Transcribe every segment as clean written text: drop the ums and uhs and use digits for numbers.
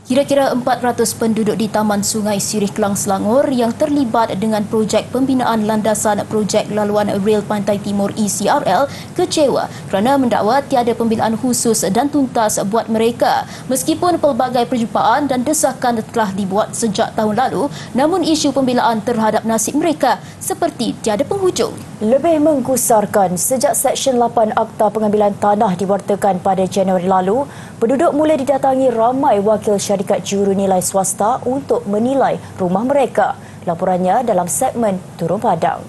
Kira-kira 400 penduduk di Taman Sungai Sirih Kelang Selangor yang terlibat dengan projek pembinaan landasan projek laluan Rel Pantai Timur ECRL kecewa kerana mendakwa tiada pembelaan khusus dan tuntas buat mereka. Meskipun pelbagai perjumpaan dan desakan telah dibuat sejak tahun lalu, namun isu pembelaan terhadap nasib mereka seperti tiada penghujung. Lebih menggusarkan, sejak Seksyen 8 Akta Pengambilan Tanah diwartakan pada Januari lalu, penduduk mula didatangi ramai wakil syarikat jurunilai swasta untuk menilai rumah mereka. Laporannya dalam segmen Turun Padang.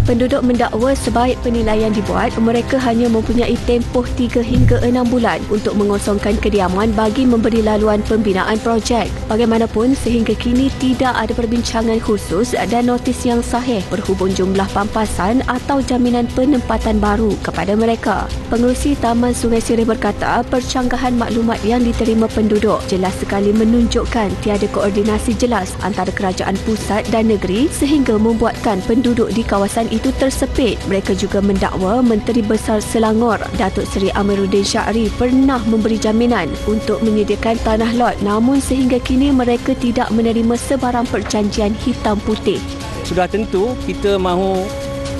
Penduduk mendakwa sebaik penilaian dibuat, mereka hanya mempunyai tempoh 3 hingga 6 bulan untuk mengosongkan kediaman bagi memberi laluan pembinaan projek. Bagaimanapun, sehingga kini tidak ada perbincangan khusus dan notis yang sahih berhubung jumlah pampasan atau jaminan penempatan baru kepada mereka. Pengerusi Taman Sungai Sirih berkata, percanggahan maklumat yang diterima penduduk jelas sekali menunjukkan tiada koordinasi jelas antara kerajaan pusat dan negeri sehingga membuatkan penduduk di kawasan itu tersepit. Mereka juga mendakwa Menteri Besar Selangor, Datuk Seri Amiruddin Syari pernah memberi jaminan untuk menyediakan tanah lot, namun sehingga kini mereka tidak menerima sebarang perjanjian hitam putih. Sudah tentu kita mahu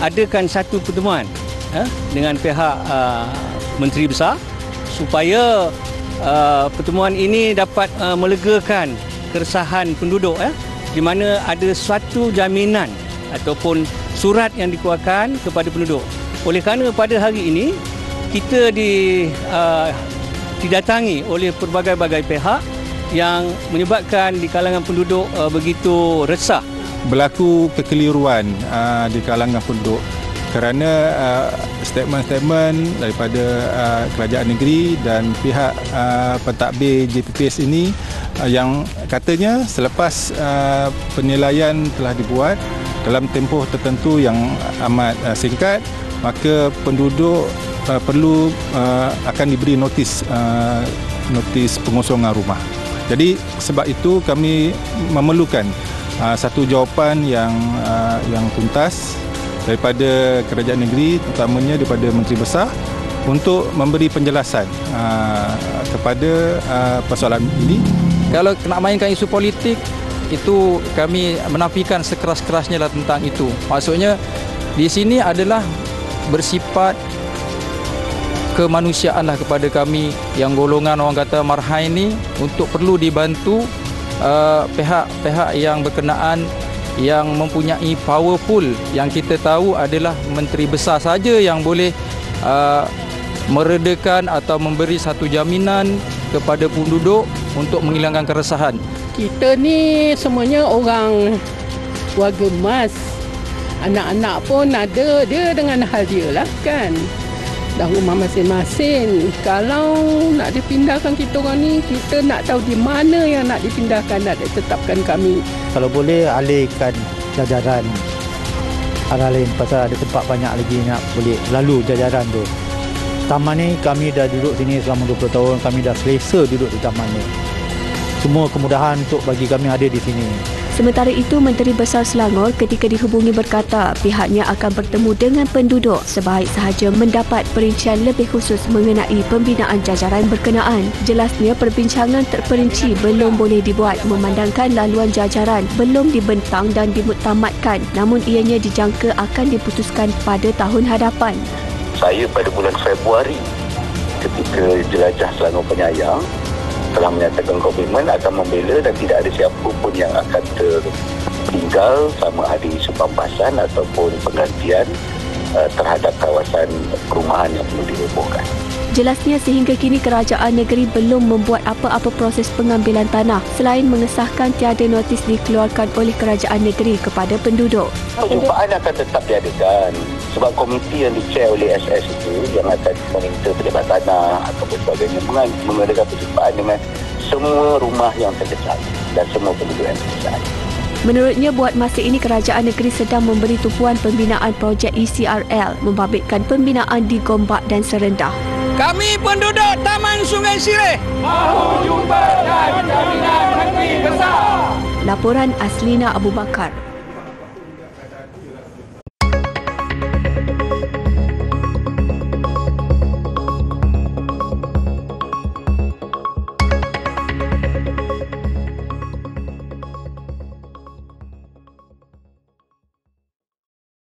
adakan satu pertemuan dengan pihak Menteri Besar supaya pertemuan ini dapat melegakan keresahan penduduk di mana ada suatu jaminan ataupun surat yang dikeluarkan kepada penduduk. Oleh kerana pada hari ini kita didatangi oleh pelbagai-bagai pihak yang menyebabkan di kalangan penduduk begitu resah. Berlaku kekeliruan di kalangan penduduk kerana statement-statement daripada kerajaan negeri dan pihak pentadbir JPPS ini yang katanya selepas penilaian telah dibuat dalam tempoh tertentu yang amat singkat, maka penduduk perlu akan diberi notis pengosongan rumah. Jadi sebab itu kami memerlukan satu jawapan yang tuntas daripada kerajaan negeri, terutamanya daripada Menteri Besar untuk memberi penjelasan kepada persoalan ini. Kalau nak mainkan isu politik, itu kami menafikan sekeras-kerasnya lah tentang itu. Maksudnya di sini adalah bersifat kemanusiaan lah kepada kami yang golongan orang kata marhai ini untuk perlu dibantu pihak-pihak yang berkenaan yang mempunyai powerful, yang kita tahu adalah Menteri Besar saja yang boleh meredakan atau memberi satu jaminan kepada penduduk untuk menghilangkan keresahan. Kita ni semuanya orang warga emas. Anak-anak pun ada dia dengan hal dia lah kan. Dah rumah masing-masing. Kalau nak dipindahkan kita orang ni, kita nak tahu di mana yang nak dipindahkan, nak ditetapkan kami. Kalau boleh alihkan jajaran arah lain pasal ada tempat banyak lagi nak boleh lalu jajaran tu. Taman ni kami dah duduk sini selama 20 tahun, kami dah selesa duduk di taman ni. Semua kemudahan untuk bagi kami ada di sini. Sementara itu, Menteri Besar Selangor ketika dihubungi berkata pihaknya akan bertemu dengan penduduk sebaik sahaja mendapat perincian lebih khusus mengenai pembinaan jajaran berkenaan. Jelasnya perbincangan terperinci belum boleh dibuat memandangkan laluan jajaran belum dibentang dan dimuktamadkan, namun ianya dijangka akan diputuskan pada tahun hadapan. Saya pada bulan Februari ketika jelajah Selangor Penyayang telah menyatakan komitmen akan membela dan tidak ada siapa pun yang akan tertinggal sama ada isu pampasan ataupun penggantian terhadap kawasan perumahan yang perlu dirobohkan. Jelasnya sehingga kini kerajaan negeri belum membuat apa-apa proses pengambilan tanah selain mengesahkan tiada notis dikeluarkan oleh kerajaan negeri kepada penduduk. Perjumpaan akan tetap diadakan sebab komiti yang di-chair oleh SS itu yang akan meminta pejabat tanah atau sebagainya mengadakan perjumpaan dengan semua rumah yang terdesak dan semua penduduk yang terdesak. Menurutnya, buat masa ini kerajaan negeri sedang memberi tumpuan pembinaan projek ECRL membabitkan pembinaan di Gombak dan Serendah. Kami penduduk Taman Sungai Sirih mahu jumpa dan jaminan Menteri Besar. Laporan Aslina Abu Bakar.